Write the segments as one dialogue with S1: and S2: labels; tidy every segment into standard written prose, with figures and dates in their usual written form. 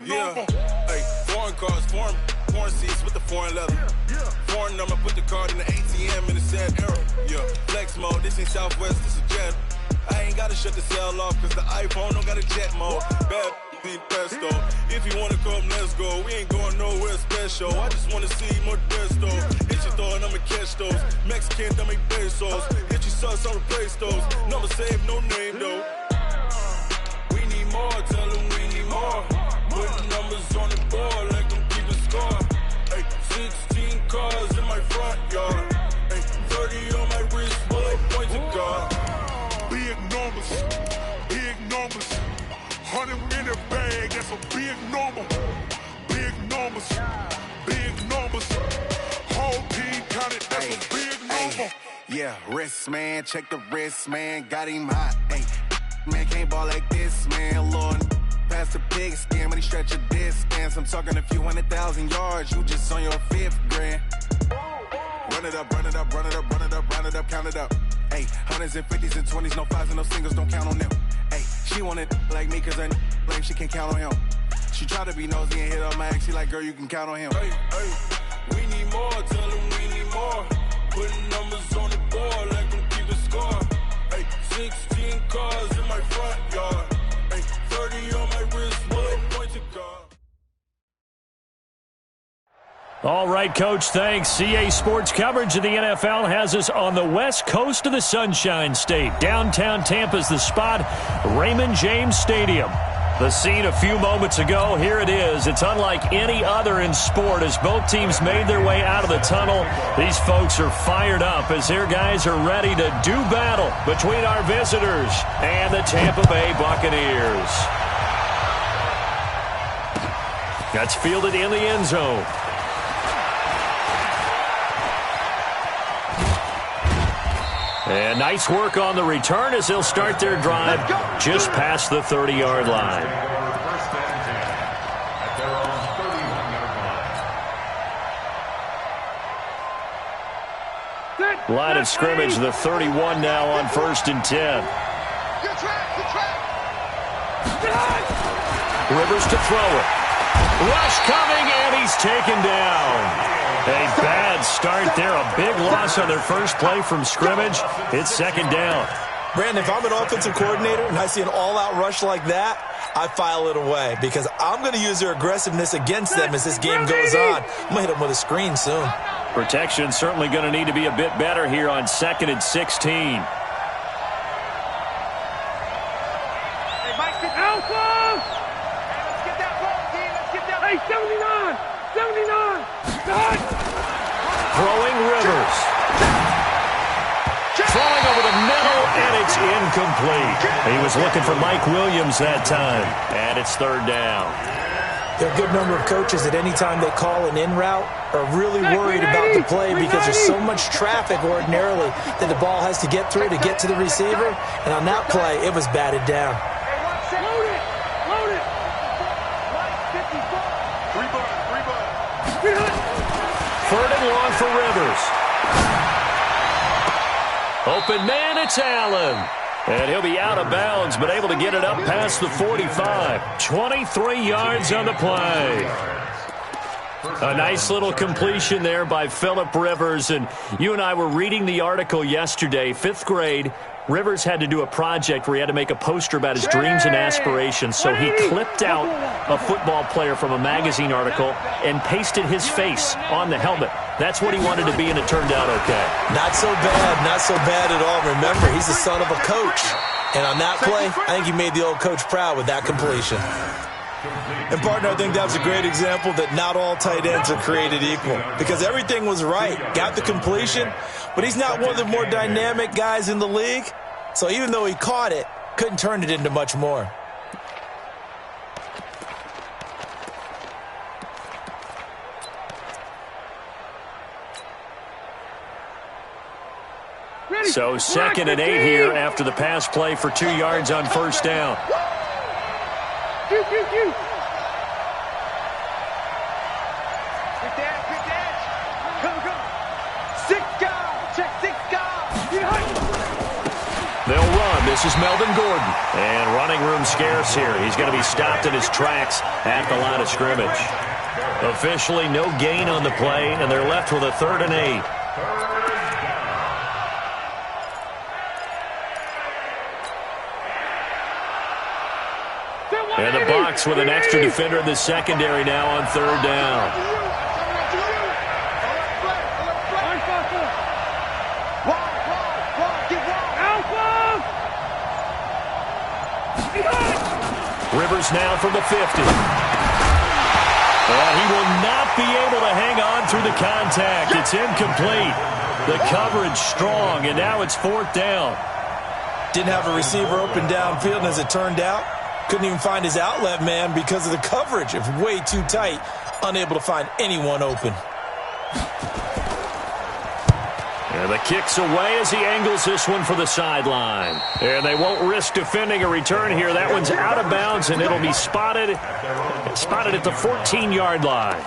S1: Yeah, hey, foreign cars, foreign seats with the foreign leather. Foreign number, put the card in the ATM in the sad era. Yeah, flex mode, this ain't Southwest, this is jet. I ain't gotta shut the cell off, cause the iPhone don't got a jet mode. Bad be pesto. If you wanna come, let's go. We ain't going nowhere special. I just wanna see more desto. Hit your throw and I'ma catch those. Mexican, don't make pesos. Hit your sauce, I'll replace those. Number save, no name though. We need more, tell them we need more. Putting numbers on the board like I'm keeping score. Ay, 16 cars in my front yard. Ay, 30 on my wrist, bullet point to God.
S2: Big numbers, big numbers. 100 in the bag, that's a big number. Big numbers, big numbers. Whole team counted, that's a big number.
S3: Yeah, wrist man, check the wrist man, got him hot. Ay, man can't ball like this, man, Lord. Past the pig skin, but he stretch a distance. I'm talking a few 100,000 yards, you just on your 5th grand. Run it up, run it up, run it up, run it up, run it up, count it up. Hey, hundreds and 50s and 20s, no 5s and no singles, don't count on them. Hey, she wanted like me cause I like she can count on him. She tried to be nosy and hit up my ex, she like, girl, you can count on him.
S1: Hey, hey, we need more, tell them we need more. Putting numbers on the board like I'm keeping score. Hey, 16 cars in my front yard. Hey, 30 on my wrist, bullet point to God.
S4: All right, Coach, thanks. CA Sports coverage of the NFL has us on the west coast of the Sunshine State. Downtown Tampa's the spot, Raymond James Stadium. The scene a few moments ago, here it is. It's unlike any other in sport as both teams made their way out of the tunnel. These folks are fired up as their guys are ready to do battle between our visitors and the Tampa Bay Buccaneers. That's fielded in the end zone. And nice work on the return as they'll start their drive just past the 30-yard line. Line of scrimmage, the 31 now on 1st and 10. Rivers to throw it. Rush coming, and he's taken down. A bad start there. A big loss on their first play from scrimmage. It's 2nd down.
S5: Brandon, if I'm an offensive coordinator and I see an all-out rush like that, I file it away because I'm going to use their aggressiveness against them as this game goes on. I'm going to hit them with a screen soon.
S4: Protection certainly going to need to be a bit better here on 2nd and 16.
S6: Hey, Mike, get alpha! Hey, let's get that ball, team. Let's get that. Hey, 79! 79!
S4: Throwing Rivers. Throwing over the middle, and it's incomplete. He was looking for Mike Williams that time, and it's 3rd down.
S5: There are a good number of coaches that any time they call an in route are really worried about the play because there's so much traffic ordinarily that the ball has to get through to get to the receiver, and on that play, it was batted down.
S6: Load it! Load it! Mike, 54. 3 ball.
S4: 3rd and long for Rivers. Open man, it's Allen. And he'll be out of bounds, but able to get it up past the 45. 23 yards on the play. A nice little completion there by Phillip Rivers. And you and I were reading the article yesterday, 5th grade. Rivers had to do a project where he had to make a poster about his dreams and aspirations, so he clipped out a football player from a magazine article and pasted his face on the helmet. That's what he wanted to be, and it turned out okay.
S5: Not so bad at all. Remember, he's the son of a coach. And on that play, I think he made the old coach proud with that completion. And, partner, I think that was a great example that not all tight ends are created equal because everything was right. Got the completion, but he's not one of the more dynamic guys in the league. So even though he caught it, couldn't turn it into much more.
S4: So 2nd and 8 here after the pass play for 2 yards on 1st down.
S6: Good dash. Come. 6 guys. Check 6 guys.
S4: They'll run. This is Melvin Gordon. And running room scarce here. He's going to be stopped in his tracks at the line of scrimmage. Officially no gain on the play, and they're left with a 3rd and 8. And the Bucs with an extra defender in the secondary now on 3rd down. Rivers now from the 50. And he will not be able to hang on through the contact. It's incomplete. The coverage strong, and now it's 4th down.
S5: Didn't have a receiver open downfield, and as it turned out, couldn't even find his outlet man because of the coverage. It's way too tight, unable to find anyone open.
S4: And the kick's away as he angles this one for the sideline. And they won't risk defending a return here. That one's out of bounds, and it'll be spotted at the 14-yard line.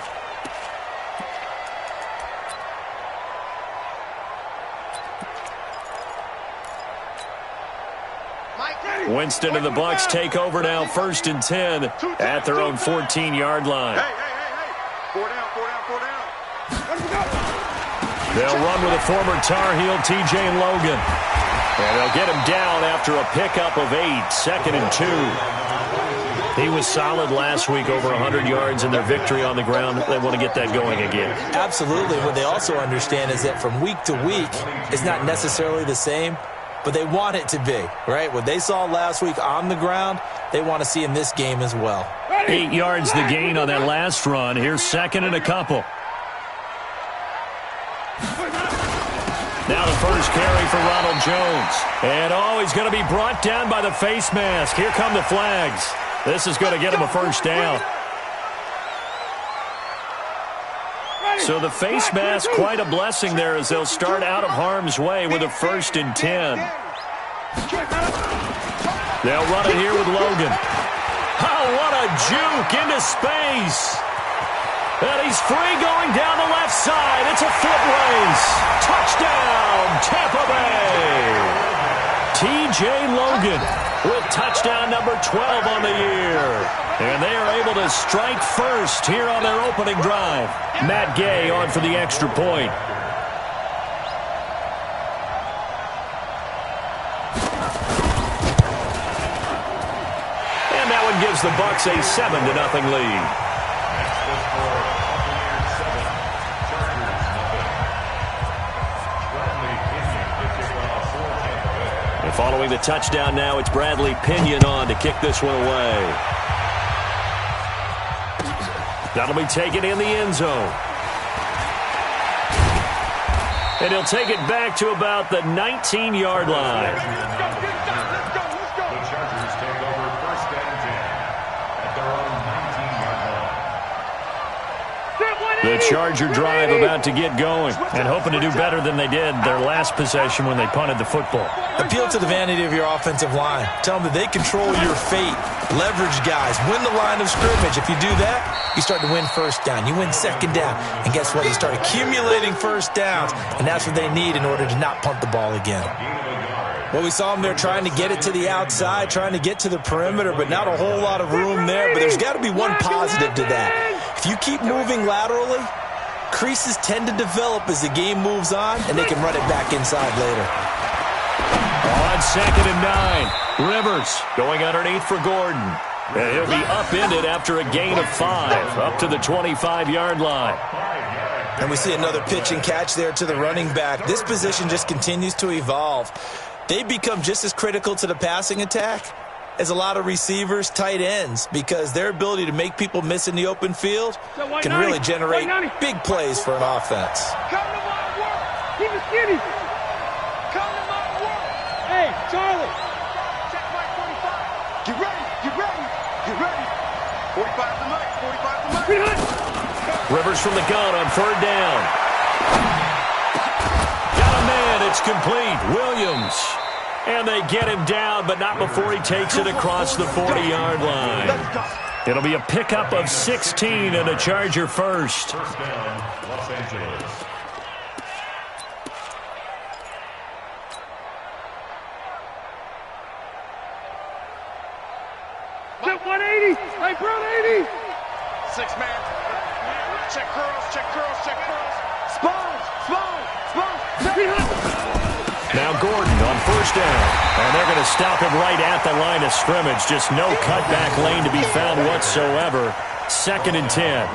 S4: Winston and the Bucs take over now, 1st and 10 at their own 14-yard line.
S6: Hey. 4 down.
S4: They'll run with a former Tar Heel, TJ Logan. And they'll get him down after a pickup of 8, 2nd and 2. He was solid last week, over 100 yards in their victory on the ground. They want to get that going again.
S5: Absolutely. What they also understand is that from week to week, it's not necessarily the same, but they want it to be, right? What they saw last week on the ground, they want to see in this game as well.
S4: 8 yards the gain on that last run. Here's 2nd and a couple. Now the first carry for Ronald Jones. And, he's going to be brought down by the face mask. Here come the flags. This is going to get him a 1st down. So the face mask, quite a blessing there as they'll start out of harm's way with a 1st and 10. They'll run it here with Logan. Oh, what a juke into space. And he's free going down the left side. It's a foot race. Touchdown, Tampa Bay. TJ Logan with touchdown number 12 on the year. And they are able to strike first here on their opening drive. Matt Gay on for the extra point. And that one gives the Bucs a 7-0 lead. And following the touchdown now, it's Bradley Pinion on to kick this one away. That'll be taken in the end zone. And he'll take it back to about the 19-yard line.
S2: The Chargers take over 1st and 10 at their own 19-yard line.
S4: The Charger drive about to get going and hoping to do better than they did their last possession when they punted the football.
S5: Appeal to the vanity of your offensive line. Tell them that they control your fate. Leverage guys. Win the line of scrimmage. If you do that, you start to win 1st down. You win 2nd down. And guess what? You start accumulating 1st downs. And that's what they need in order to not punt the ball again. Well, we saw them there trying to get it to the outside, trying to get to the perimeter, but not a whole lot of room there. But there's got to be one positive to that. If you keep moving laterally, creases tend to develop as the game moves on, and they can run it back inside later.
S4: On 2nd and 9, Rivers going underneath for Gordon. And he'll be upended after a gain of 5, up to the 25-yard line.
S5: And we see another pitch and catch there to the running back. This position just continues to evolve. They become just as critical to the passing attack as a lot of receivers, tight ends, because their ability to make people miss in the open field can really generate big plays for an offense.
S6: Come to my work. Keep it skinny. Come to my work. Hey, Charlie. Check my 45. Get ready. Get ready. Get ready. 45 to Mike. 45 to Mike.
S4: Rivers from the gun on 3rd down. Got a man. It's complete. Williams. And they get him down, but not before he takes it across the 40-yard line. It'll be a pickup of 16 and a Charger 1st.
S2: First down, Los Angeles.
S6: 6 man. Check curls, check curls, check curls. Spawns, spawns, spawns.
S4: Now Gordon on first down. And they're going to stop him right at the line of scrimmage. Just no cutback lane to be found whatsoever. 2nd and 10.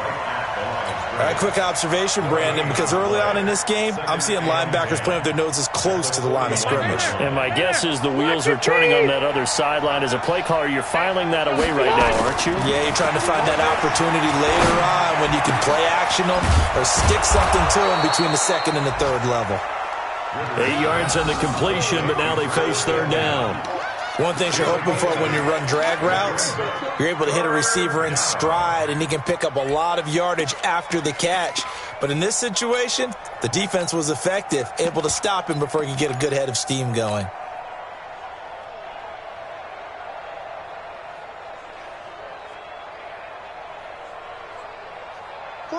S5: All right, quick observation, Brandon, because early on in this game, I'm seeing linebackers playing with their noses close to the line of scrimmage.
S4: And my guess is the wheels are turning on that other sideline. As a play caller, you're filing that away right now, aren't you?
S5: Yeah, you're trying to find that opportunity later on when you can play action them or stick something to them between the 2nd and the 3rd level.
S4: 8 yards on the completion, but now they face 3rd down.
S5: One thing you're hoping for when you run drag routes, you're able to hit a receiver in stride, and he can pick up a lot of yardage after the catch. But in this situation, the defense was effective, able to stop him before he could get a good head of steam going.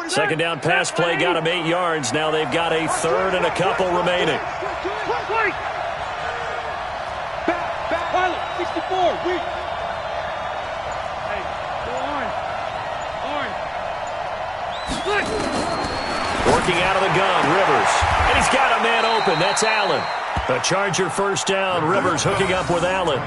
S4: Second down pass play got him 8 yards. Now they've got a 3rd and a couple remaining.
S6: Pilot, 64, weak. Hey, go on.
S4: Working out of the gun, Rivers. And he's got a man open. That's Allen. A Charger first down. Rivers hooking up with Allen.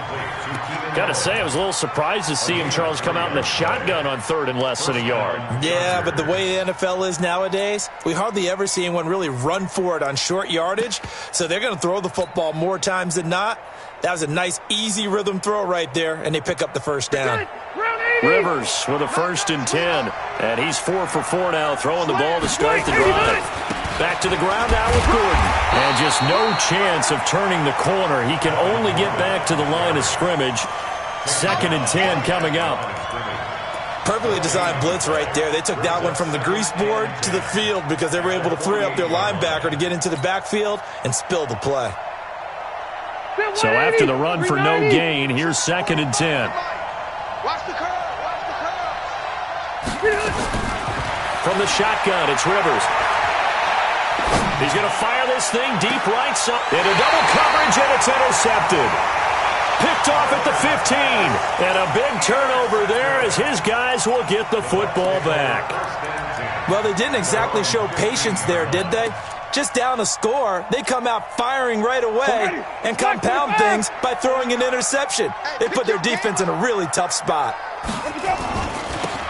S4: Got to say, I was a little surprised to see him, Charles, come out in the shotgun on 3rd and less than a yard.
S5: Yeah, but the way the NFL is nowadays, we hardly ever see anyone really run for it on short yardage. So they're going to throw the football more times than not. That was a nice, easy rhythm throw right there, and they pick up the first down.
S4: Rivers with a 1st and 10. And he's 4 for 4 now, throwing the ball to start the drive. Back to the ground now with Gordon. And just no chance of turning the corner. He can only get back to the line of scrimmage. 2nd and 10 coming up.
S5: Perfectly designed blitz right there. They took that one from the grease board to the field because they were able to free up their linebacker to get into the backfield and spill the play.
S4: So after the run for no gain, here's 2nd and 10.
S6: Watch the curl, watch the curl.
S4: From the shotgun, it's Rivers. He's going to fire this thing deep right side. Into double coverage, and it's intercepted. Picked off at the 15. And a big turnover there as his guys will get the football back.
S5: Well, they didn't exactly show patience there, did they? Just down a score, they come out firing right away and compound things by throwing an interception. They put their defense in a really tough spot.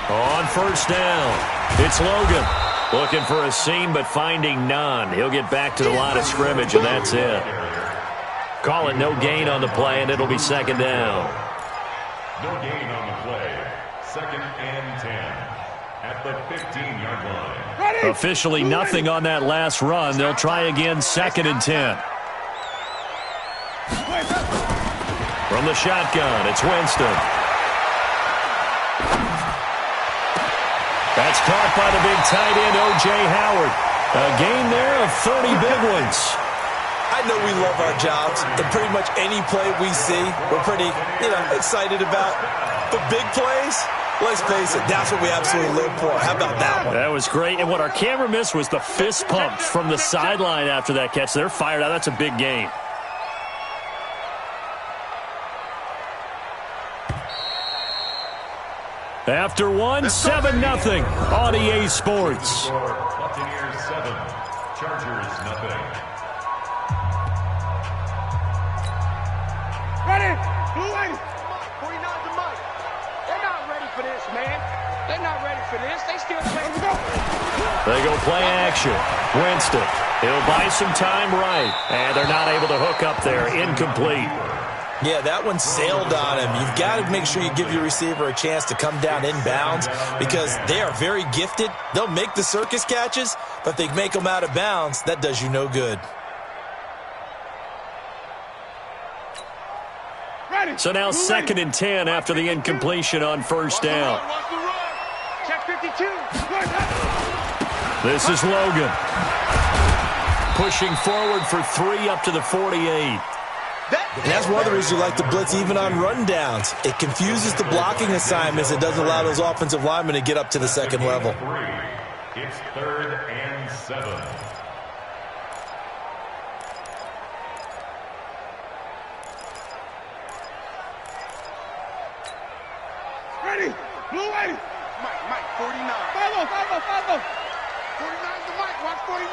S4: On first down, it's Logan. Looking for a seam, but finding none. He'll get back to the line of scrimmage, and that's it. Call it no gain on the play, and it'll be 2nd down.
S7: No gain on the play. 2nd and 10 at the 15-yard line.
S4: Officially nothing on that last run. They'll try again, 2nd and 10. From the shotgun, it's Winston. That's caught by the big tight end, O.J. Howard. A gain there of 30 big ones.
S5: I know we love our jobs, and pretty much any play we see, we're pretty, excited about. But big plays, let's face it, that's what we absolutely live for. How about that one?
S4: That was great. And what our camera missed was the fist pump from the sideline after that catch. They're fired out. That's a big gain. After one, 7-0 on EA Sports.
S7: Buccaneers 7, Chargers nothing.
S6: Ready? Blue lady. 49's the mic. They're not ready for this, man. They're not ready for this. They still playing.
S4: They go play action. Winston. He'll buy some time right. And they're not able to hook up there. Incomplete.
S5: Yeah, that one sailed on him. You've got to make sure you give your receiver a chance to come down inbounds because they are very gifted. They'll make the circus catches, but they make them out of bounds. That does you no good.
S4: So now 2nd and 10 after the incompletion on first down.
S6: Check 52.
S4: This is Logan. Pushing forward for 3 up to the 48.
S5: And that's one of the reasons you like to blitz even on rundowns. It confuses the blocking assignments. It doesn't allow those offensive linemen to get up to the second level.
S7: It's 3rd and 7.
S6: Ready? Blue lady. Mike. 49.
S8: Follow.
S6: 49's the mic. Watch 49.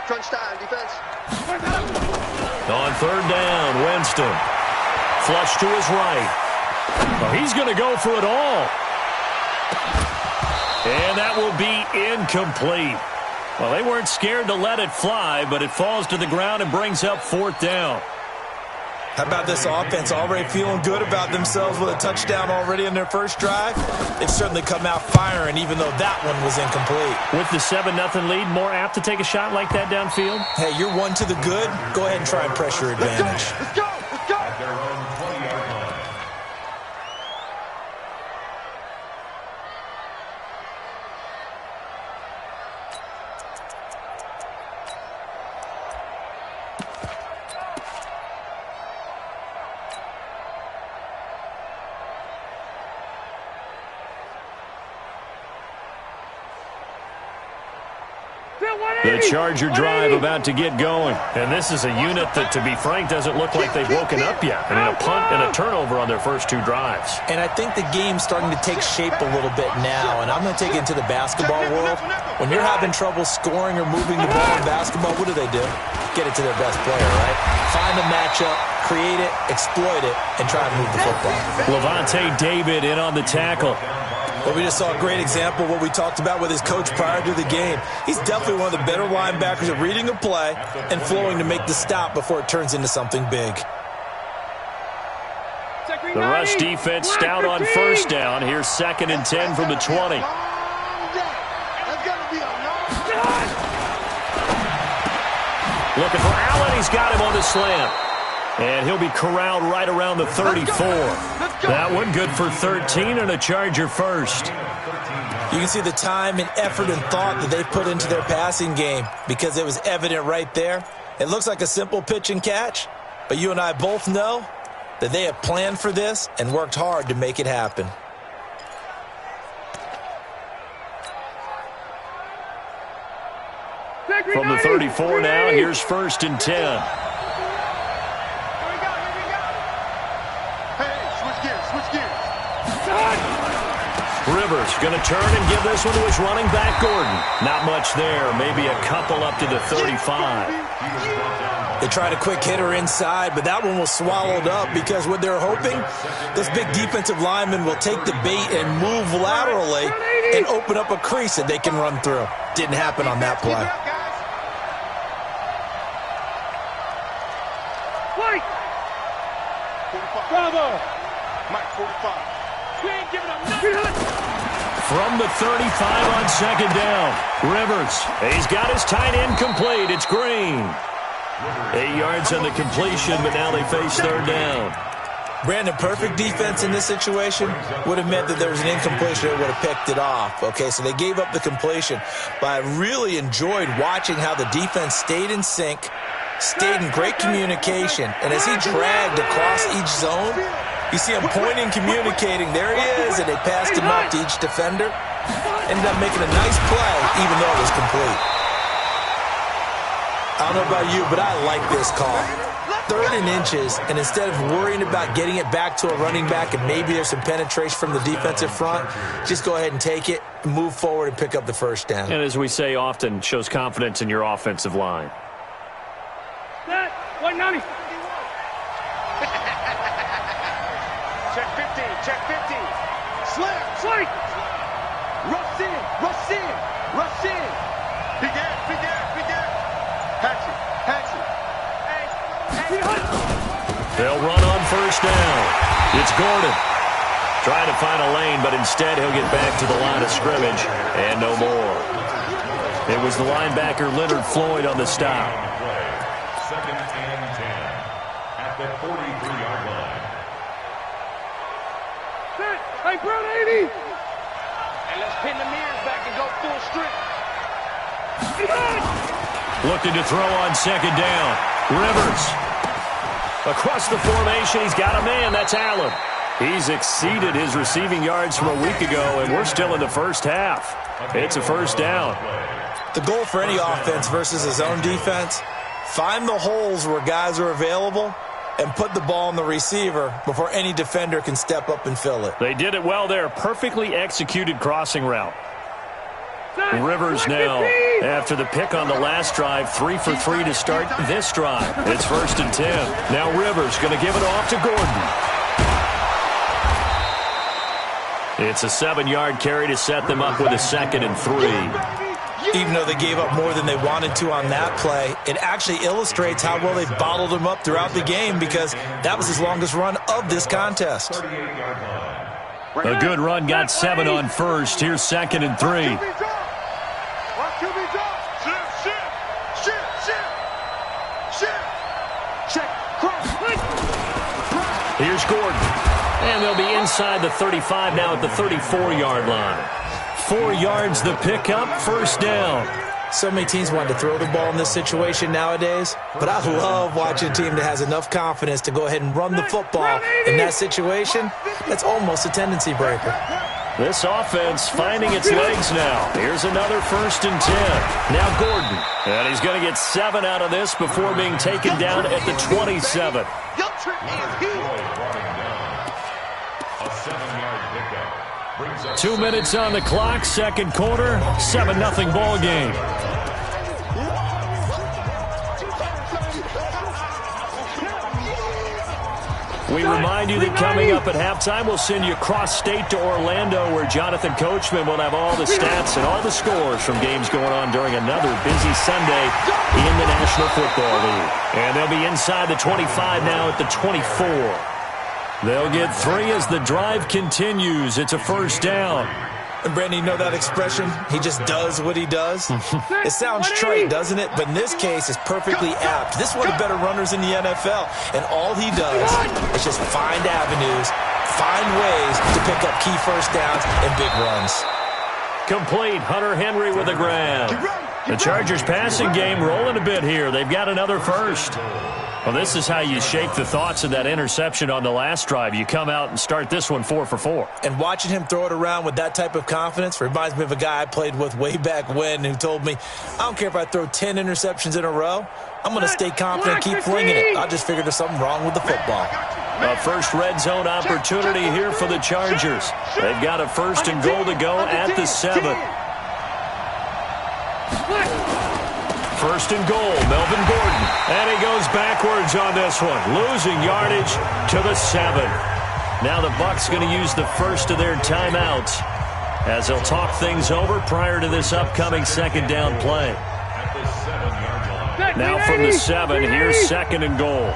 S6: Crunch time, defense.
S4: On third down, Winston. Flush to his right. Well, he's going to go for it all. And that will be incomplete. Well, they weren't scared to let it fly, but it falls to the ground and brings up fourth down.
S5: How about this offense already feeling good about themselves with a touchdown already in their first drive? They've certainly come out firing, even though that one was incomplete.
S4: With the 7-0 lead, more apt to take a shot like that downfield?
S5: Hey, you're one to the good. Go ahead and try and press your advantage.
S6: Let's go.
S7: At their own 20-yard line.
S4: The Charger drive about to get going. And this is a unit that, to be frank, doesn't look like they've woken up yet. I mean, a punt and a turnover on their first two drives.
S5: And I think the game's starting to take shape a little bit now. And I'm going to take it into the basketball world. When you're having trouble scoring or moving the ball in basketball, what do? Get it to their best player, right? Find a matchup, create it, exploit it, and try and move the football.
S4: Levante David in on the tackle.
S5: Well, we just saw a great example of what we talked about with his coach prior to the game. He's definitely one of the better linebackers at reading a play and flowing to make the stop before it turns into something big.
S4: The rush defense stout on first down. Here's 2nd and 10 from the 20. Looking for Allen. He's got him on the slant. And he'll be corralled right around the 34. That one good for 13 and a Charger first.
S5: You can see the time and effort and thought that they put into their passing game because it was evident right there. It looks like a simple pitch and catch, but you and I both know that they have planned for this and worked hard to make it happen.
S4: From the 34 now, here's 1st and 10. Rivers going to turn and give this one to his running back, Gordon. Not much there. Maybe a couple up to the 35.
S5: They tried a quick hitter inside, but that one was swallowed up because what they're hoping, this big defensive lineman will take the bait and move laterally and open up a crease that they can run through. Didn't happen on that play.
S6: Bravo. Mike 45. We ain't giving up nothing.
S4: From the 35 on 2nd down, Rivers. He's got his tight end complete. It's Green. 8 yards on the completion, but now they face 3rd down.
S5: Brandon, perfect defense in this situation would have meant that there was an incompletion that would have picked it off. Okay, so they gave up the completion, but I really enjoyed watching how the defense stayed in sync, stayed in great communication, and as he dragged across each zone, you see him pointing, communicating. There he is, and they passed him up to each defender. Ended up making a nice play, even though it was complete. I don't know about you, but I like this call. 3rd and inches, and instead of worrying about getting it back to a running back and maybe there's some penetration from the defensive front, just go ahead and take it, move forward, and pick up the 1st down.
S4: And as we say often, shows confidence in your offensive line.
S8: Set. 190.
S6: Check 15. Check 15. Slam.
S8: Slick.
S6: Rush in. Rush in. Rush in. Big ass. Big ass. Big ass. Hatchet. Hatchet.
S4: They'll run on 1st down. It's Gordon. Trying to find a lane, but instead he'll get back to the line of scrimmage and no more. It was the linebacker Leonard Floyd on the stop.
S7: 2nd and 10 at the 43-yard line.
S8: Set. Hey, Brown 80.
S6: And let's pin the mirrors back and go full strip.
S4: Looking to throw on 2nd down. Rivers. Across the formation, he's got a man. That's Allen. He's exceeded his receiving yards from a week ago, and we're still in the first half. It's a 1st down.
S5: The goal for any offense versus his own defense, find the holes where guys are available and put the ball on the receiver before any defender can step up and fill it.
S4: They did it well there. Perfectly executed crossing route. Rivers now, after the pick on the last drive, 3 for 3 to start this drive. It's 1st and 10. Now Rivers going to give it off to Gordon. It's a 7-yard carry to set them up with a 2nd and 3.
S5: Even though they gave up more than they wanted to on that play, it actually illustrates how well they bottled them up throughout the game, because that was his longest run of this contest.
S4: A good run got 7 on 1st. Here's 2nd and 3. Here's Gordon. And they'll be inside the 35 now at the 34-yard line. 4 yards the pickup, 1st down.
S5: So many teams want to throw the ball in this situation nowadays, but I love watching a team that has enough confidence to go ahead and run the football. In that situation, that's almost a tendency breaker.
S4: This offense finding its legs now. Here's another 1st and 10. Now Gordon. And he's going to get 7 out of this before being taken down at the 27.
S7: A 7-yard pickup brings up
S4: 2 minutes on the clock, 2nd quarter, 7-0 ball game. We remind you that coming up at halftime, we'll send you cross-state to Orlando, where Jonathan Coachman will have all the stats and all the scores from games going on during another busy Sunday in the National Football League. And they'll be inside the 25 now at the 24. They'll get 3 as the drive continues. It's a 1st down.
S5: And Brandon, you know that expression? He just does what he does? It sounds trite, doesn't it? But in this case, it's perfectly apt. This is one of the better runners in the NFL. And all he does is just find avenues, find ways to pick up key 1st downs and big runs.
S4: Complete. Hunter Henry with a grab. The Chargers passing game rolling a bit here. They've got another 1st. Well, this is how you shake the thoughts of that interception on the last drive. You come out and start this one 4 for 4.
S5: And watching him throw it around with that type of confidence reminds me of a guy I played with way back when who told me, I don't care if I throw 10 interceptions in a row. I'm going to stay confident and keep flinging it. I just figured there's something wrong with the football.
S4: A first red zone opportunity here for the Chargers. They've got a 1st and goal to go at the 7. 1st and goal, Melvin Gordon. And he goes backwards on this one, losing yardage to the 7. Now the Bucs going to use the first of their timeouts as they'll talk things over prior to this upcoming 2nd down play.
S7: at the 7-yard line.
S4: Now from the 7, here's 2nd and goal.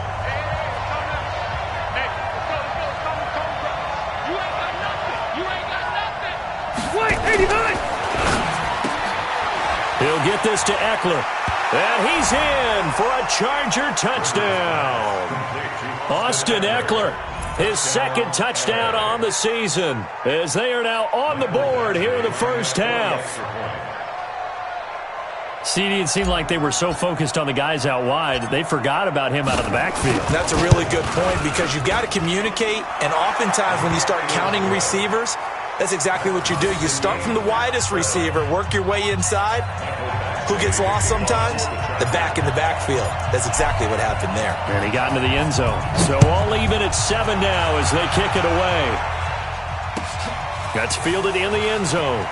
S4: He'll get this to Eckler. And he's in for a Charger touchdown. Austin Eckler, his 2nd touchdown on the season, as they are now on the board here in the 1st half. CD, it seemed like they were so focused on the guys out wide, they forgot about him out of the backfield.
S5: That's a really good point, because you've got to communicate, and oftentimes when you start counting receivers, that's exactly what you do. You start from the widest receiver, work your way inside. Who gets lost sometimes? The back in the backfield. That's exactly what happened there.
S4: And he got into the end zone. So all even at 7 now as they kick it away. Gets fielded in the end zone.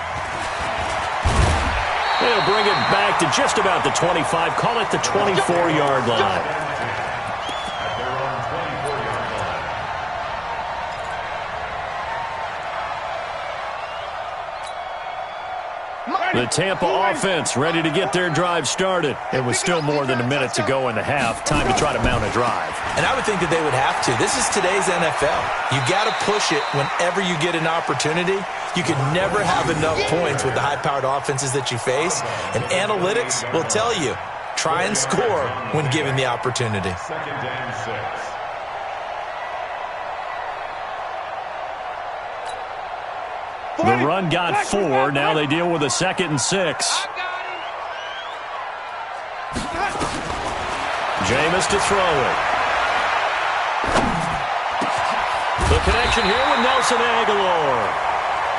S4: They'll bring it back to just about the 25. Call it the 24-yard line. The Tampa offense ready to get their drive started. It was still more than a minute to go in the half. Time to try to mount a drive.
S5: And I would think that they would have to. This is today's NFL. You got to push it whenever you get an opportunity. You can never have enough points with the high-powered offenses that you face. And analytics will tell you, try and score when given the opportunity.
S7: 2nd and 6.
S4: The run got 4. Now they deal with a 2nd and 6. Jameis to throw it. The connection here with Nelson Aguilar.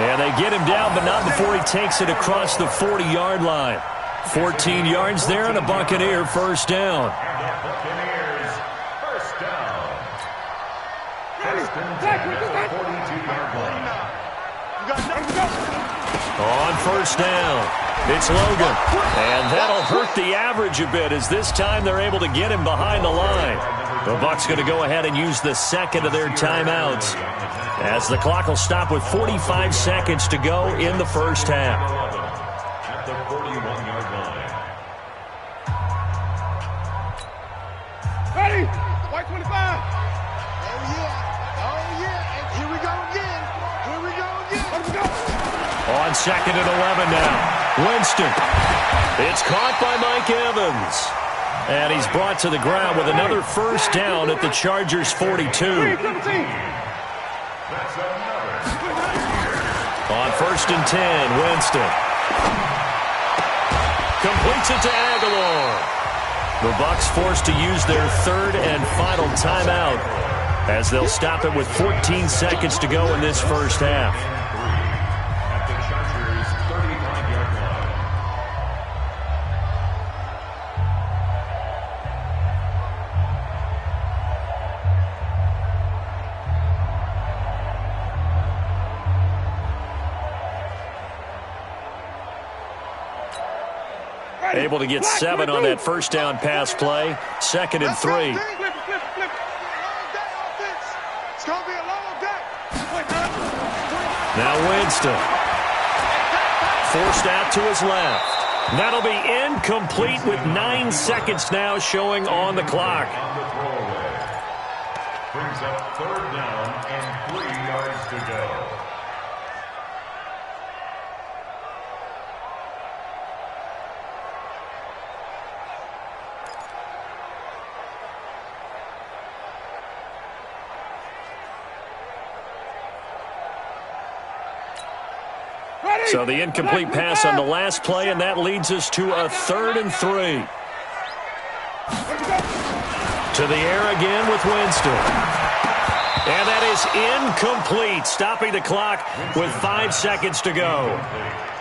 S4: And they get him down, but not before he takes it across the 40-yard line. 14 yards there and a Buccaneer 1st down.
S7: Buccaneers, 1st down. 1st and 10 at the 42-yard line.
S4: On first down, it's Logan. And that'll hurt the average a bit as this time they're able to get him behind the line. The Bucs going to go ahead and use the second of their timeouts as the clock will stop with 45 seconds to go in the first half.
S7: At the 41-yard line.
S8: Ready? White 25.
S6: Oh, yeah. Oh, yeah. And here we go again. Here we go again.
S8: Let's go.
S4: On second and 11 now. Winston. It's caught by Mike Evans. And he's brought to the ground with another first down at the Chargers' 42. On first and 10, Winston. Completes it to Aguilar. The Bucs forced to use their third and final timeout as they'll stop it with 14 seconds to go in this first half.
S7: At the Chargers' 35-yard line.
S4: Able to get 7 on that first down pass play. Second and 3.
S6: Flip. Long day offense. It's going to be a long day.
S4: Now Winston. Forced out to his left. That'll be incomplete with 9 seconds now showing on the clock.
S7: On the throwaway. Brings up third down and 3 yards to go.
S4: So the incomplete pass on the last play, and that leads us to a 3rd and 3. To the air again with Winston. And that is incomplete, stopping the clock with 5 seconds to go.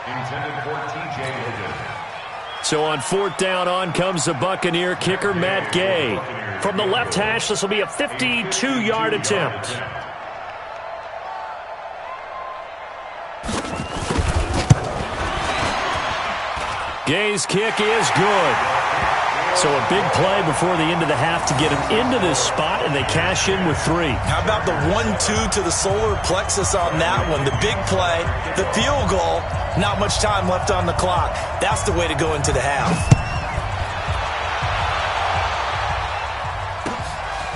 S7: Intended for T.J. Logan.
S4: So on 4th down, on comes the Buccaneer kicker, Matt Gay. From the left hash, this will be a 52-yard attempt. Gay's kick is good. So a big play before the end of the half to get him into this spot, and they cash in with 3.
S5: How about the 1-2 to the solar plexus on that one? The big play, the field goal, not much time left on the clock. That's the way to go into the half.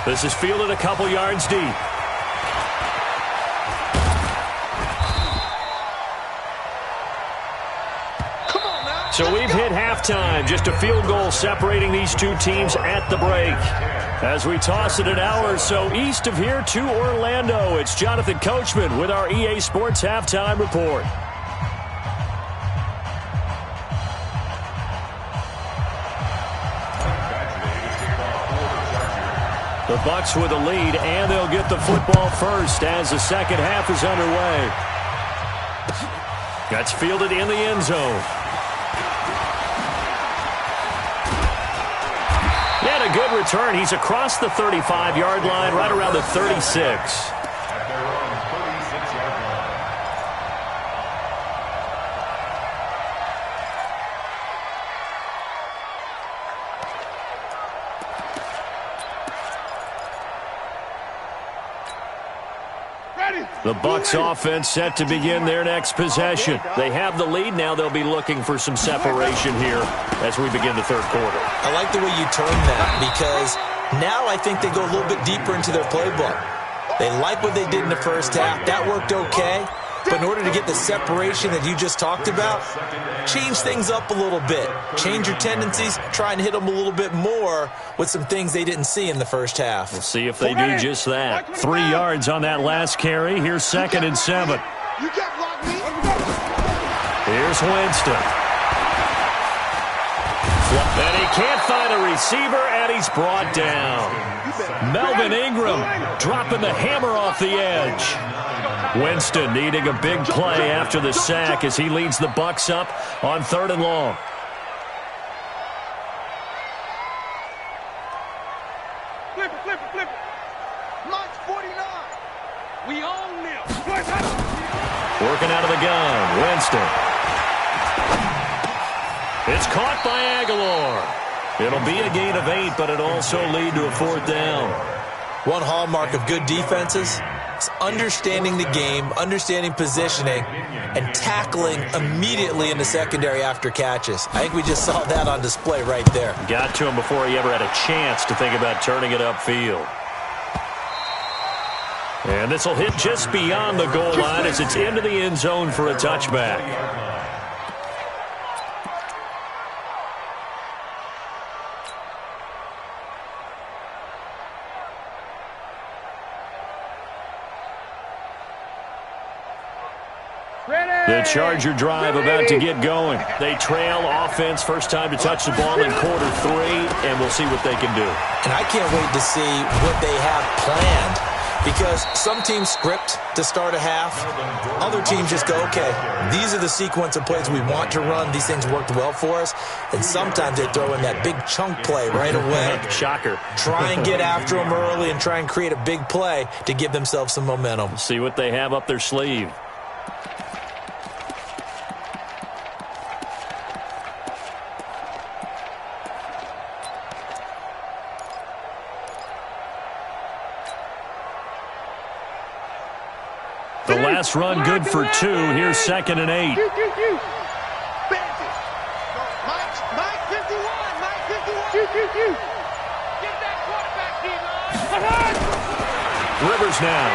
S4: This is fielded a couple yards deep. So we've hit halftime. Just a field goal separating these two teams at the break. As we toss it an hour or so east of here to Orlando, it's Jonathan Coachman with our EA Sports Halftime Report. The Bucs with a lead, and they'll get the football first as the second half is underway. That's fielded in the end zone. And a good return. He's across the 35-yard line, right around the 36.
S7: At their own 36-yard line.
S4: The Bucs offense set to begin their next possession. They have the lead. Now they'll be looking for some separation here as we begin the third quarter.
S5: I like the way you turn that, because now I think they go a little bit deeper into their playbook. They like what they did in the first half. That worked okay. But in order to get the separation that you just talked about, change things up a little bit. Change your tendencies, try and hit them a little bit more with some things they didn't see in the first half.
S4: We'll see if they do just that. 3 yards on that last carry. Here's 2nd and 7.
S6: You can't block me.
S4: Here's Winston. And he can't find a receiver, and he's brought down. Melvin Ingram dropping the hammer off the edge. Winston needing a big play after the sack as he leads the Bucs up on 3rd and long.
S8: Flip it.
S6: Mike's 49.
S8: We own them.
S4: Working out of the gun, Winston. It's caught by Aguilar. It'll be a gain of 8, but it'll also lead to a 4th down.
S5: One hallmark of good defenses is understanding the game, understanding positioning, and tackling immediately in the secondary after catches. I think we just saw that on display right there.
S4: Got to him before he ever had a chance to think about turning it upfield. And this will hit just beyond the goal line as it's into the end zone for a touchback. The Charger drive about to get going. They trail offense, first time to touch the ball in quarter 3, and we'll see what they can do.
S5: And I can't wait to see what they have planned, because some teams script to start a half. Other teams just go, okay, these are the sequence of plays we want to run. These things worked well for us. And sometimes they throw in that big chunk play right away.
S4: Shocker.
S5: Try and get after them early and try and create a big play to give themselves some momentum.
S4: See what they have up their sleeve. The last run good for 2. Here's 2nd and 8.
S6: Mike 51. Mike 51. Get that quarterback, D-line.
S4: Rivers now.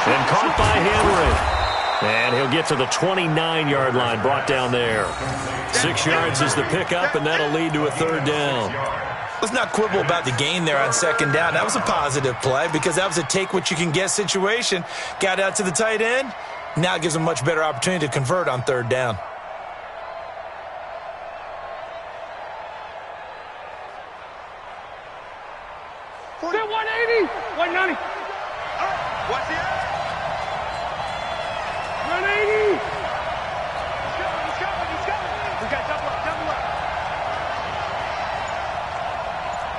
S4: And caught by Henry. And he'll get to the 29-yard line, brought down there. 6 yards is the pickup, and that'll lead to a 3rd down.
S5: Let's not quibble about the gain there on 2nd down. That was a positive play because that was a take-what-you-can-get situation. Got out to the tight end. Now it gives them a much better opportunity to convert on 3rd down.
S8: Get 180. 190.
S6: What's the
S8: 180.
S6: He's coming. We got double up.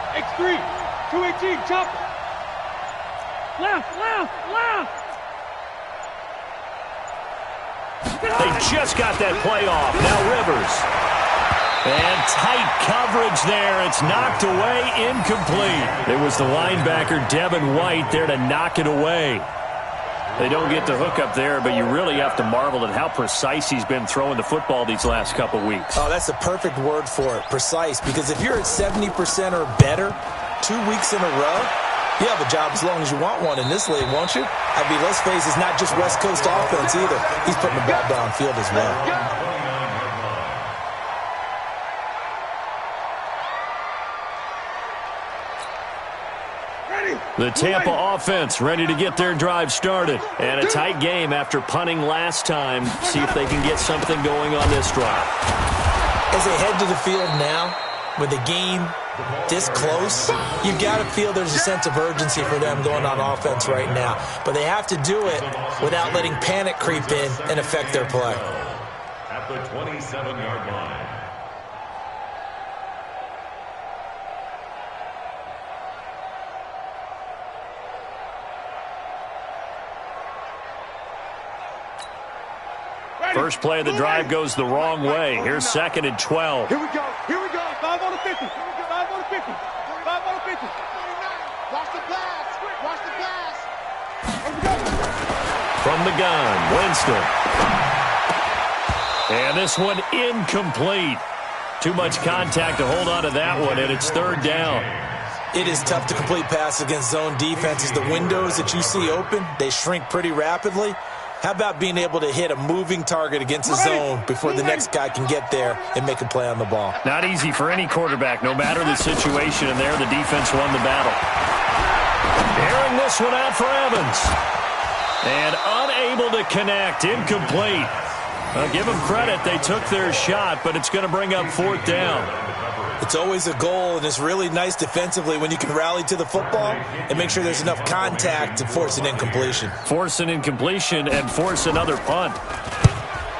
S8: X3. 218. Chop. Left.
S4: They just got that play off. Now Rivers. And tight coverage there. It's knocked away, incomplete. It was the linebacker, Devin White, there to knock it away. They don't get the hook up there, but you really have to marvel at how precise he's been throwing the football these last couple weeks.
S5: Oh, that's the perfect word for it, precise, because if you're at 70% or better 2 weeks in a row, you have a job as long as you want one in this league, won't you? I mean, let's face it, it's not just West Coast offense either. He's putting the ball downfield as well.
S4: The Tampa offense ready to get their drive started. And a tight game after punting last time. See if they can get something going on this drive.
S5: As they head to the field now, with the game this close, you've got to feel there's a sense of urgency for them going on offense right now. But they have to do it without letting panic creep in and affect their play.
S7: At the 27-yard line.
S4: First play of the drive goes the wrong way. Here's 2nd and 12.
S8: Here we go. 5 on the 50. 5 on the 50. 5 on the 50.
S6: Watch the pass.
S4: From the gun, Winston. And this one incomplete. Too much contact to hold on to that one, and it's 3rd down.
S5: It is tough to complete passes against zone defenses. The windows that you see open, they shrink pretty rapidly. How about being able to hit a moving target against a zone before the next guy can get there and make a play on the ball?
S4: Not easy for any quarterback, no matter the situation, and there the defense won the battle. Airing this one out for Evans. And unable to connect, incomplete. Give them credit, they took their shot, but it's going to bring up 4th down.
S5: It's always a goal, and it's really nice defensively when you can rally to the football and make sure there's enough contact to force an incompletion.
S4: Force an incompletion and force another punt.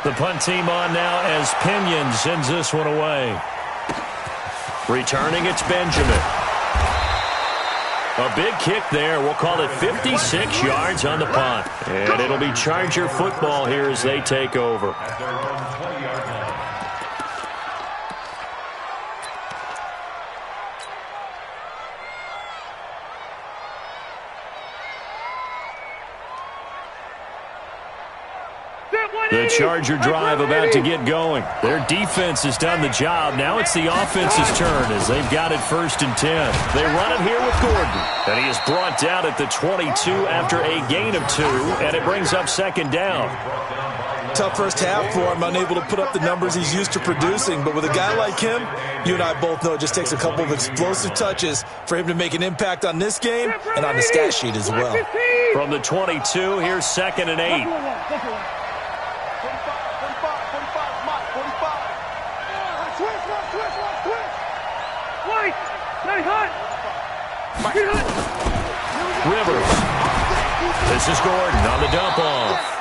S4: The punt team on now as Pinion sends this one away. Returning, it's Benjamin. A big kick there. We'll call it 56 yards on the punt. And it'll be Charger football here as they take over.
S7: At their own 20-yard line.
S4: The Charger drive about to get going. Their defense has done the job. Now it's the offense's turn as they've got it 1st and 10. They run it here with Gordon. And he is brought down at the 22 after a gain of 2, and it brings up 2nd down.
S5: Tough first half for him, unable to put up the numbers he's used to producing. But with a guy like him, you and I both know it just takes a couple of explosive touches for him to make an impact on this game and on the stat sheet as well.
S4: From the 22, here's 2nd and 8.
S6: 45, 45, 45. Switch. White, stay hot.
S4: Rivers. This is Gordon on the dump off.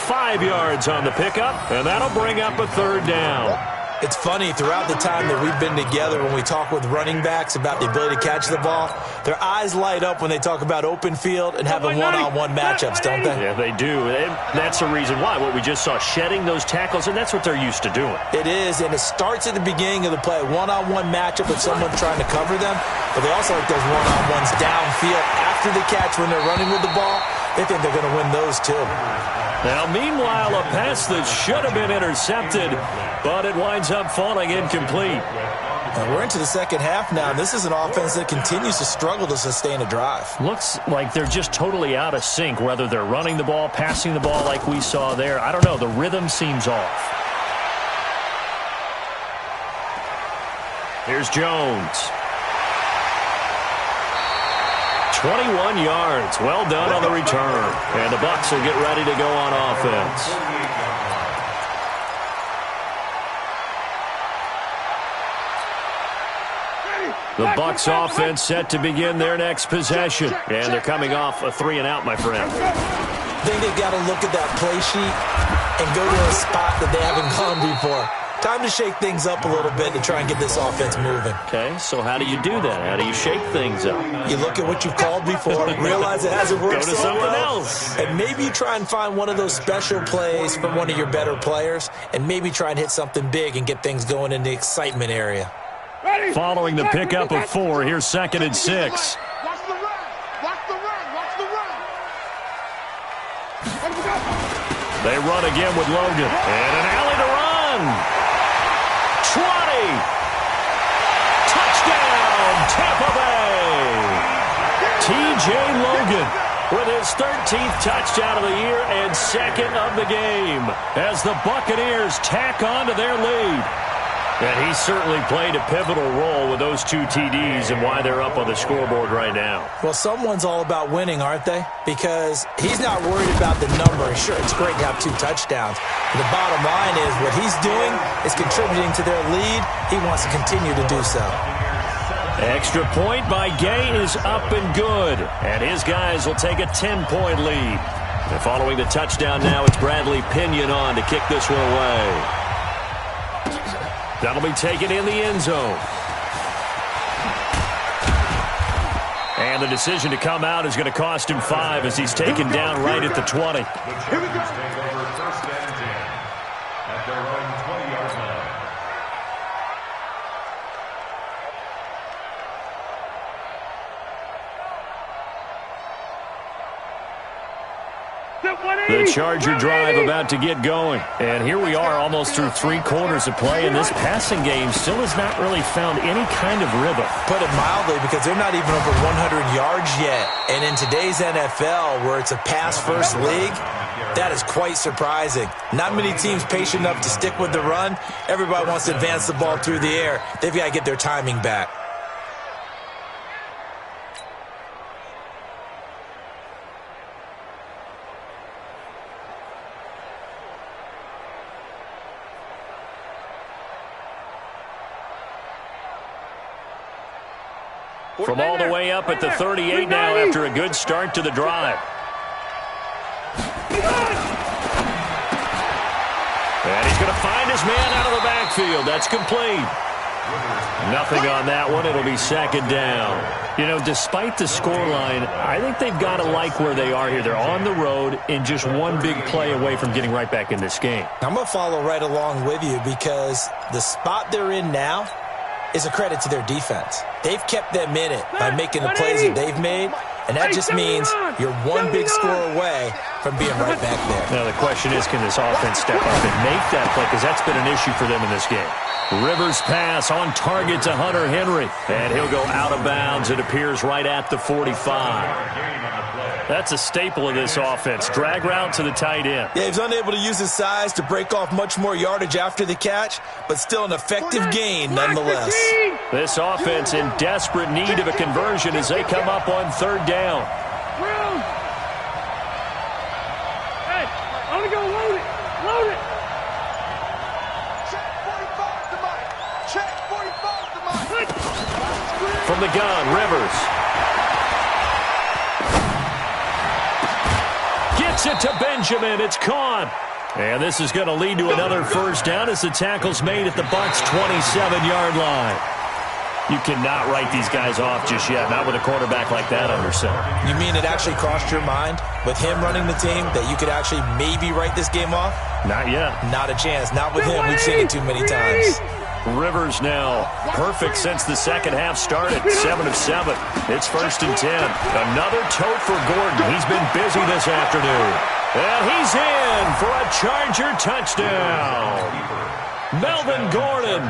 S4: 5 yards on the pickup, and that'll bring up a 3rd down.
S5: It's funny, throughout the time that we've been together, when we talk with running backs about the ability to catch the ball, their eyes light up when they talk about open field and having one-on-one matchups, don't they?
S4: Yeah, they do. And that's the reason why. What we just saw, shedding those tackles, and that's what they're used to doing.
S5: It is, and it starts at the beginning of the play. One-on-one matchup with someone trying to cover them, but they also like those one-on-ones downfield after the catch when they're running with the ball. They think they're going to win those too.
S4: Now, meanwhile, a pass that should have been intercepted, but it winds up falling incomplete.
S5: And we're into the second half now. This is an offense that continues to struggle to sustain a drive.
S4: Looks like they're just totally out of sync, whether they're running the ball, passing the ball like we saw there. I don't know. The rhythm seems off. Here's Jones. 21 yards. Well done on the return. And the Bucs will get ready to go on offense. The Bucs offense set to begin their next possession. And they're coming off a 3-and-out, my friend.
S5: I think they've got to look at that play sheet and go to a spot that they haven't gone before. Time to shake things up a little bit to try and get this offense moving.
S4: Okay, so how do you do that? How do you shake things up?
S5: You look at what you've called before, realize it hasn't worked
S4: Go to
S5: so
S4: something
S5: well,
S4: else.
S5: and maybe you try and find one of those special plays from one of your better players, and maybe try and hit something big and get things going in the excitement area.
S4: Following the pickup of 4, here's 2nd and 6.
S6: Watch the run.
S4: They run again with Logan. And an alley to run. 20. Touchdown, Tampa Bay. T.J. Logan with his 13th touchdown of the year and 2nd of the game as the Buccaneers tack on to their lead. And he certainly played a pivotal role with those 2 TDs and why they're up on the scoreboard right now.
S5: Well, someone's all about winning, aren't they? Because he's not worried about the number. Sure, it's great to have 2 touchdowns. But the bottom line is what he's doing is contributing to their lead. He wants to continue to do so.
S4: Extra point by Gay is up and good. And his guys will take a 10-point lead. And following the touchdown now, it's Bradley Pinion on to kick this one away. That'll be taken in the end zone. And the decision to come out is going to cost him 5 as he's taken down right at the 20.
S7: The Chargers take over 1st and 10 at their own 20-yard line.
S4: The Charger drive about to get going. And here we are almost through 3 quarters of play, and this passing game still has not really found any kind of rhythm.
S5: Put it mildly, because they're not even over 100 yards yet. And in today's NFL, where it's a pass-first league, that is quite surprising. Not many teams patient enough to stick with the run. Everybody wants to advance the ball through the air. They've got to get their timing back.
S4: From all the way up at the 38 now after a good start to the drive. And he's going to find his man out of the backfield. That's complete. Nothing on that one. It'll be 2nd down. You know, despite the scoreline, I think they've got to like where they are here. They're on the road and just one big play away from getting right back in this game.
S5: I'm going to follow right along with you because the spot they're in now is a credit to their defense. They've kept them in it by making the plays that they've made, And that just means you're one big score away from being right back there.
S4: Now the question is, can this offense step up and make that play? Because that's been an issue for them in this game. Rivers pass on target to Hunter Henry. And he'll go out of bounds. It appears right at the 45. That's a staple of this offense. Drag route to the tight end.
S5: Yeah, he's unable to use his size to break off much more yardage after the catch, but still an effective gain nonetheless.
S4: This offense in desperate need of a conversion as they come up on third down.
S8: Hey, I'm going to go load it. Load it.
S6: Check 45 to Mike. Check 45 to Mike.
S4: From the gun, Rivers. Gets it to Benjamin. It's caught. And this is going to lead to another first down as the tackle's made at the Bucs' 27-yard line. You cannot write these guys off just yet, not with a quarterback like that under center.
S5: You mean it actually crossed your mind with him running the team that you could actually maybe write this game off?
S4: Not yet.
S5: Not a chance. Not with him. We've seen it too many times.
S4: Rivers now perfect since the second half started. 7 of 7. It's 1st and 10. Another tote for Gordon. He's been busy this afternoon. And he's in for a Charger touchdown. Melvin Gordon,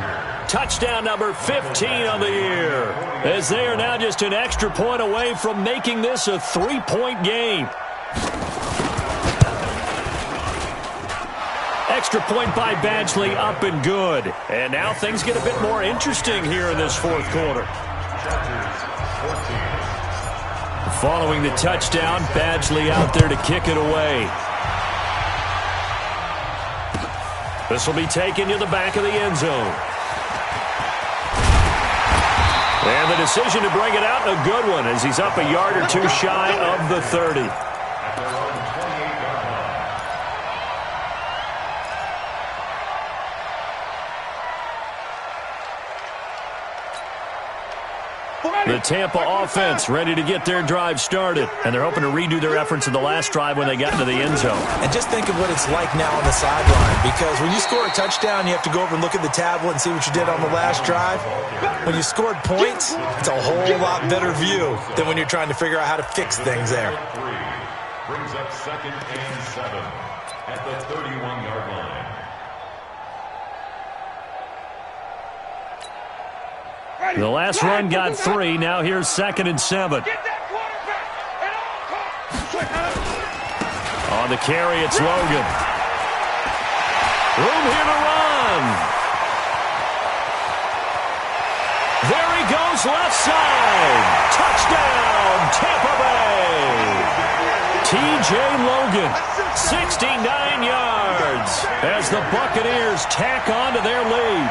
S4: touchdown number 15 on the year, as they are now just an extra point away from making this a 3-point game. Extra point by Badgley, up and good. And now things get a bit more interesting here in this fourth quarter. Following the touchdown, Badgley out there to kick it away. This will be taken to the back of the end zone. And the decision to bring it out, a good one, as he's up a yard or two shy of the 30. The Tampa offense ready to get their drive started. And they're hoping to redo their efforts in the last drive when they got into the end zone.
S5: And just think of what it's like now on the sideline. Because when you score a touchdown, you have to go over and look at the tablet and see what you did on the last drive. When you scored points, it's a whole lot better view than when you're trying to figure out how to fix things there.
S7: Brings up 2nd and 7 at the 31-yard line.
S4: The last run got 3. Now here's 2nd and 7. On the carry, it's Logan. Room here to run. There he goes, left side. Touchdown, Tampa Bay. T.J. Logan, 69 yards as the Buccaneers tack on to their lead.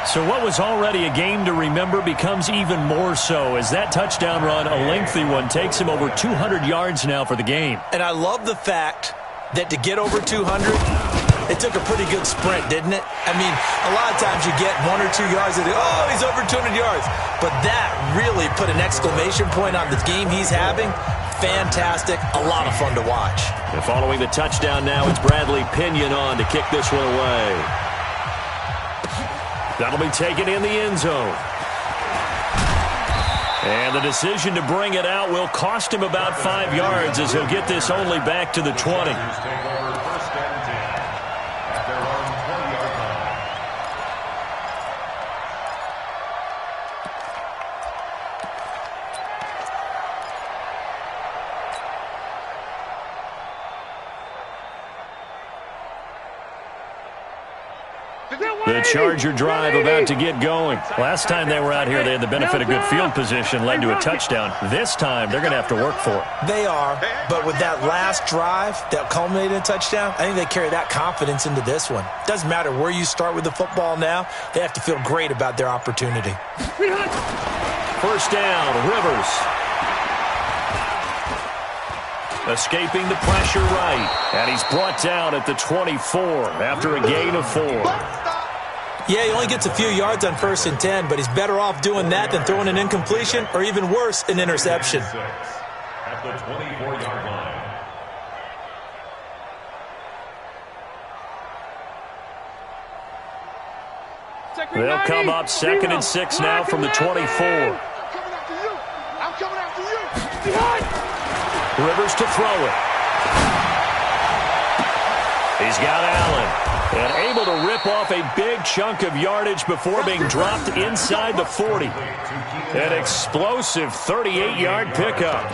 S4: So what was already a game to remember becomes even more so as that touchdown run, a lengthy one, takes him over 200 yards now for the game.
S5: And I love the fact that to get over 200, it took a pretty good sprint, didn't it? I mean, a lot of times you get 1 or 2 yards and oh, he's over 200 yards. But that really put an exclamation point on the game he's having. Fantastic. A lot of fun to watch.
S4: And following the touchdown now, it's Bradley Pinion on to kick this one away. That'll be taken in the end zone. And the decision to bring it out will cost him about 5 yards as he'll get this only back to the 20. The Charger drive about to get going. Last time they were out here, they had the benefit of good field position, led to a touchdown. This time, they're going to have to work for it.
S5: They are, but with that last drive that culminated in a touchdown, I think they carry that confidence into this one. Doesn't matter where you start with the football now, they have to feel great about their opportunity.
S4: First down, Rivers. Escaping the pressure right. And he's brought down at the 24 after a gain of 4.
S5: Yeah, he only gets a few yards on 1st and 10, but he's better off doing that than throwing an incompletion or even worse, an interception.
S7: At the 24-yard line.
S4: They'll come up 2nd and 6 now from the 24. Rivers to throw it. He's got Allen. And able to rip off a big chunk of yardage before being dropped inside the 40. An explosive 38-yard pickup.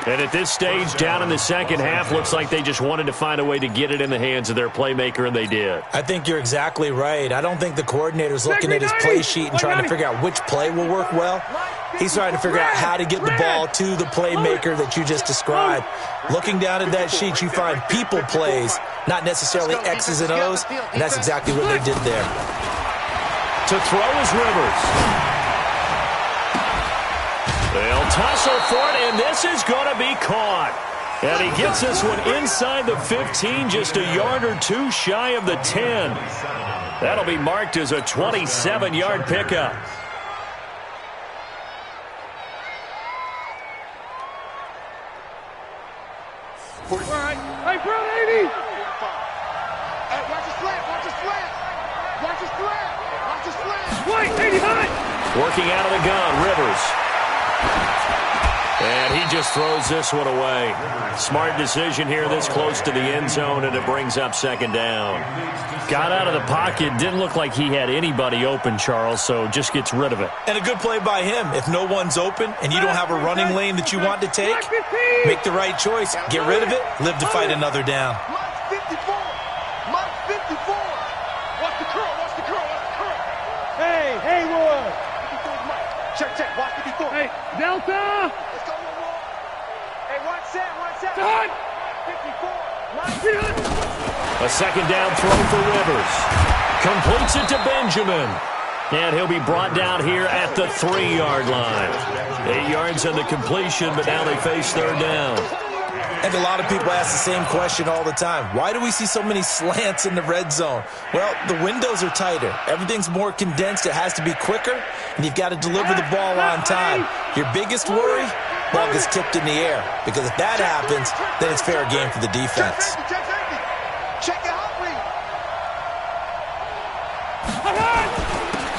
S4: And at this stage, down in the second half, looks like they just wanted to find a way to get it in the hands of their playmaker, and they did.
S5: I think you're exactly right. I don't think the coordinator's looking at his play sheet and trying to figure out which play will work well. He's trying to figure out how to get the ball to the playmaker that you just described. Looking down at that sheet, you find people plays, not necessarily X's and O's, and that's exactly what they did there.
S4: To throw is Rivers. They'll tussle for it, and this is going to be caught. And he gets this one inside the 15, just a yard or two shy of the 10. That'll be marked as a 27-yard pickup.
S8: All right. Hey, bro, 80.
S6: Hey, watch the slant, watch the slant. Watch the slant, watch the slant.
S8: Wait, 80 high.
S4: Working out of the gun, Rivers. And he just throws this one away. Smart decision here this close to the end zone, and it brings up second down. Got out of the pocket. Didn't look like he had anybody open, Charles, so just gets rid of it.
S5: And a good play by him. If no one's open and you don't have a running lane that you want to take, make the right choice. Get rid of it. Live to fight another down.
S6: Mike 54. Mike 54. Watch the curl, watch the curl, watch the curl.
S8: Hey, Haywood.
S6: 54's Mike. Check, watch 54.
S8: Hey, Delta.
S6: Let's go, one more. Hey, watch set.
S8: Done.
S6: 54. Mike.
S4: A second down throw for Rivers. Completes it to Benjamin. And he'll be brought down here at the 3-yard line. 8 yards on the completion, but now they face third down.
S5: And a lot of people ask the same question all the time. Why do we see so many slants in the red zone? Well, the windows are tighter. Everything's more condensed. It has to be quicker, and you've got to deliver the ball on time. Your biggest worry? Ball gets tipped in the air. Because if that happens, then it's fair game for the defense.
S6: Check the hot read.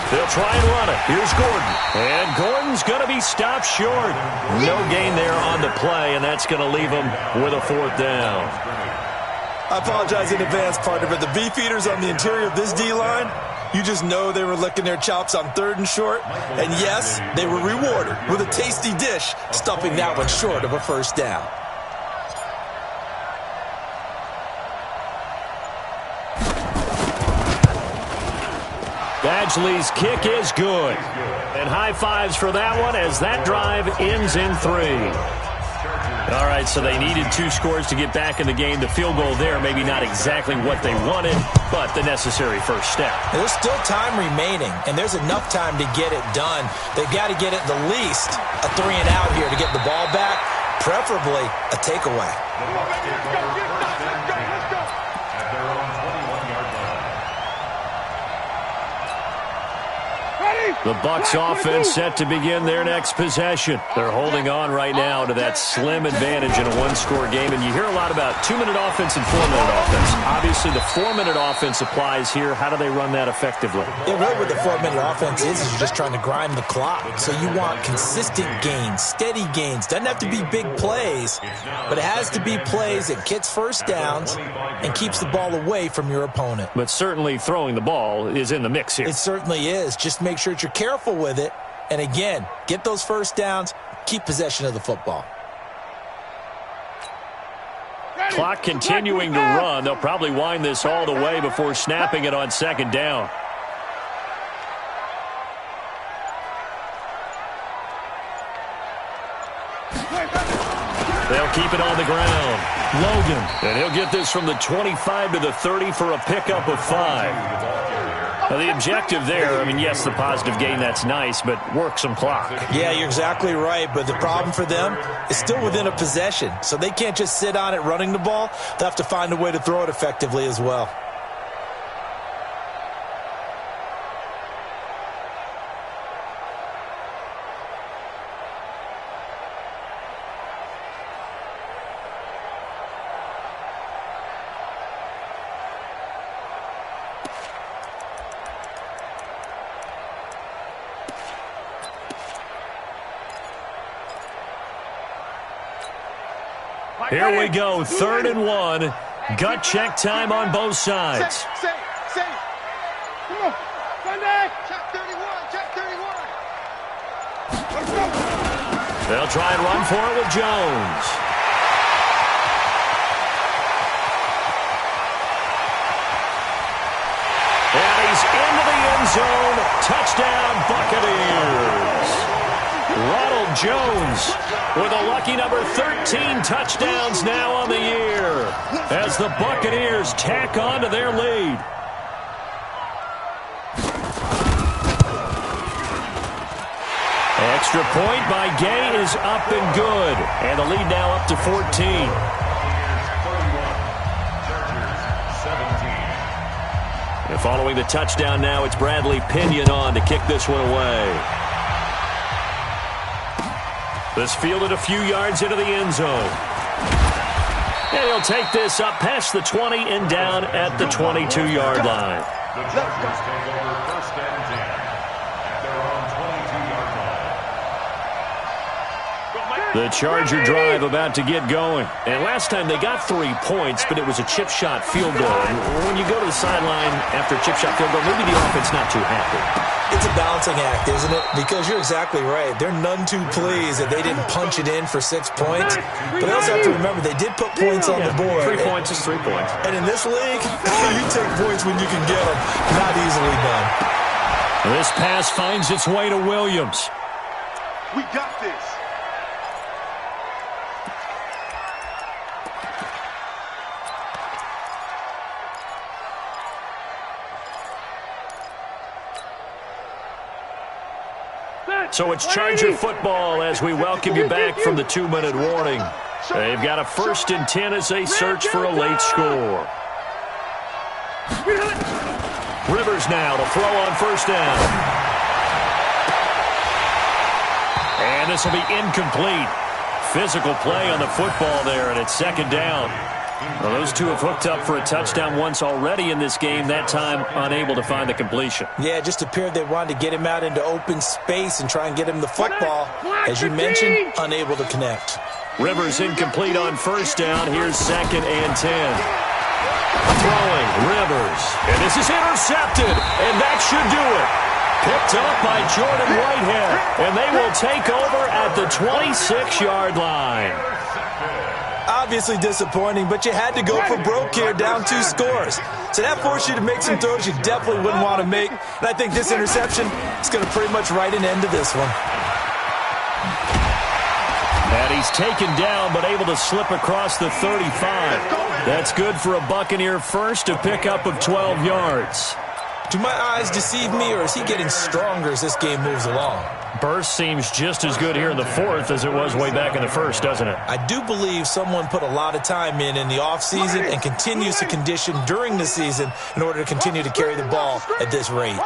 S4: They'll try and run it. Here's Gordon. And Gordon's going to be stopped short. No gain there on the play, and that's going to leave him with a fourth down.
S5: I apologize in advance, partner, but the beefeaters on the interior of this D-line, you just know they were licking their chops on 3rd and short. And yes, they were rewarded with a tasty dish, stuffing that one short of a first down.
S4: Badgley's kick is good. And high fives for that one as that drive ends in 3. All right, so they needed 2 scores to get back in the game. The field goal there, maybe not exactly what they wanted, but the necessary first step.
S5: There's still time remaining, and there's enough time to get it done. They've got to get at the least a 3 and out here to get the ball back, preferably a takeaway.
S4: The Bucs offense set to begin their next possession. They're holding on right now to that slim advantage in a 1-score game. And you hear a lot about 2-minute offense and 4-minute offense. Obviously, the 4-minute offense applies here. How do they run that effectively?
S5: Yeah, really what the 4-minute offense is you're just trying to grind the clock. So you want consistent gains, steady gains. Doesn't have to be big plays, but it has to be plays that gets first downs and keeps the ball away from your opponent.
S4: But certainly throwing the ball is in the mix here.
S5: It certainly is. Just make sure that you're careful with it. And again, get those first downs, keep possession of the football.
S4: Clock continuing to run. They'll probably wind this all the way before snapping it on second down. They'll keep it on the ground. Logan. And he'll get this from the 25 to the 30 for a pickup of 5. Now, the objective there, I mean, yes, the positive gain, that's nice, but work some clock.
S5: Yeah, you're exactly right, but the problem for them is still within a possession, so they can't just sit on it running the ball. They'll have to find a way to throw it effectively as well.
S4: Here we go, 3rd and 1. Gut check time on both sides.
S6: Say. Come on. Sunday. Check 31. Let's go.
S4: They'll try and run for it with Jones. And he's into the end zone. Touchdown, Buccaneers. Ronald Jones with a lucky number 13 touchdowns now on the year as the Buccaneers tack on to their lead. Extra point by Gay is up and good. And the lead now up to 14. And following the touchdown now, it's Bradley Pinion on to kick this one away. This fielded a few yards into the end zone. And he'll take this up past the 20 and down at the 22-yard line.
S7: The Chargers take over 1st and 10 at their own 22-yard line.
S4: The Charger drive about to get going. And last time they got 3 points, but it was a chip shot field goal. And when you go to the sideline after a chip shot field goal, maybe the offense not too happy.
S5: It's a balancing act, isn't it? Because you're exactly right. They're none too pleased that they didn't punch it in for 6 points. But they also have to remember they did put points on the board.
S4: 3 points is 3 points.
S5: And in this league, you take points when you can get them. Not easily done.
S4: This pass finds its way to Williams.
S6: We got this.
S4: So it's Charger football as we welcome you back from the 2-minute warning. They've got a 1st and 10 as they search for a late score. Rivers now to throw on 1st down. And this will be incomplete. Physical play on the football there, and it's 2nd down. Well, those two have hooked up for a touchdown once already in this game, that time unable to find the completion.
S5: Yeah, it just appeared they wanted to get him out into open space and try and get him the football. As you mentioned, unable to connect.
S4: Rivers incomplete on 1st down. Here's 2nd and 10. Throwing, Rivers. And this is intercepted, and that should do it. Picked up by Jordan Whitehead, and they will take over at the 26-yard line.
S5: Obviously disappointing, but you had to go for broke here, down 2 scores. So that forced you to make some throws you definitely wouldn't want to make. And I think this interception is going to pretty much write an end to this one.
S4: And he's taken down, but able to slip across the 35. That's good for a Buccaneer first, a pickup of 12 yards.
S5: Do my eyes deceive me, or is he getting stronger as this game moves along?
S4: Burst seems just as good here in the 4th as it was way back in the 1st, doesn't it?
S5: I do believe someone put a lot of time in the offseason and continues to condition during the season in order to continue to carry the ball at this rate.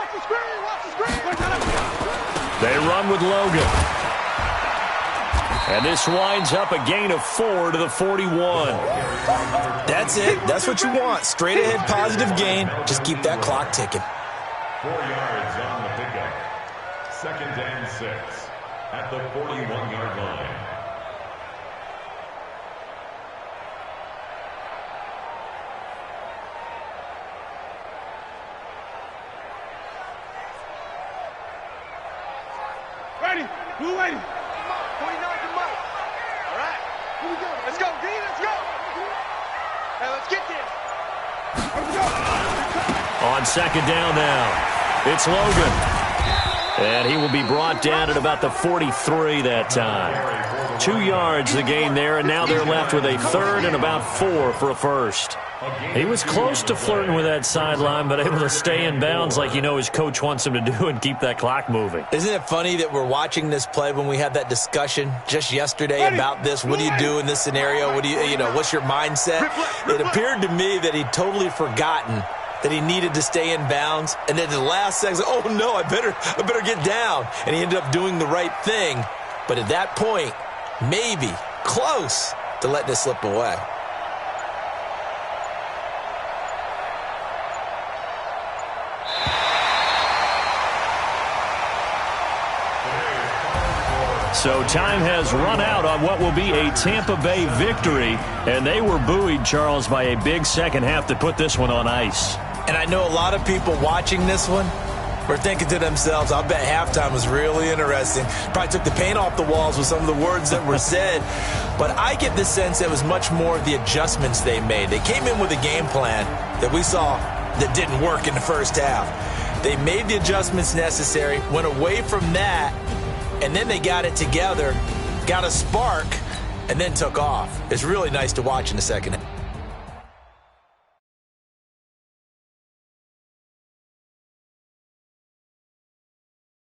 S4: They run with Logan. And this winds up a gain of 4 to the 41.
S5: That's it. That's what you want. Straight ahead positive gain. Just keep that clock ticking.
S7: 4 yards on the pickup. 2nd and 6 at the 41-yard line.
S8: Ready. Blue lady.
S6: 49 to Mike. All right. Here we go. Let's go, D. Let's go. Hey, let's get there.
S8: Let's go.
S4: On 2nd down now, it's Logan. And he will be brought down at about the 43 that time. 2 yards the gain there, and now they're left with a 3rd and about 4 for a first. He was close to flirting with that sideline, but able to stay in bounds like you know his coach wants him to do and keep that clock moving.
S5: Isn't it funny that we're watching this play when we had that discussion just yesterday about this? What do you do in this scenario? What do you know, what's your mindset? It appeared to me that he'd totally forgotten that he needed to stay in bounds, and then the last second, oh no, I better get down. And he ended up doing the right thing. But at that point, maybe close to letting it slip away.
S4: So time has run out on what will be a Tampa Bay victory, and they were buoyed, Charles, by a big second half to put this one on ice.
S5: And I know a lot of people watching this one were thinking to themselves, I bet halftime was really interesting. Probably took the paint off the walls with some of the words that were said. But I get the sense it was much more of the adjustments they made. They came in with a game plan that we saw that didn't work in the first half. They made the adjustments necessary, went away from that, and then they got it together, got a spark, and then took off. It's really nice to watch in the second half.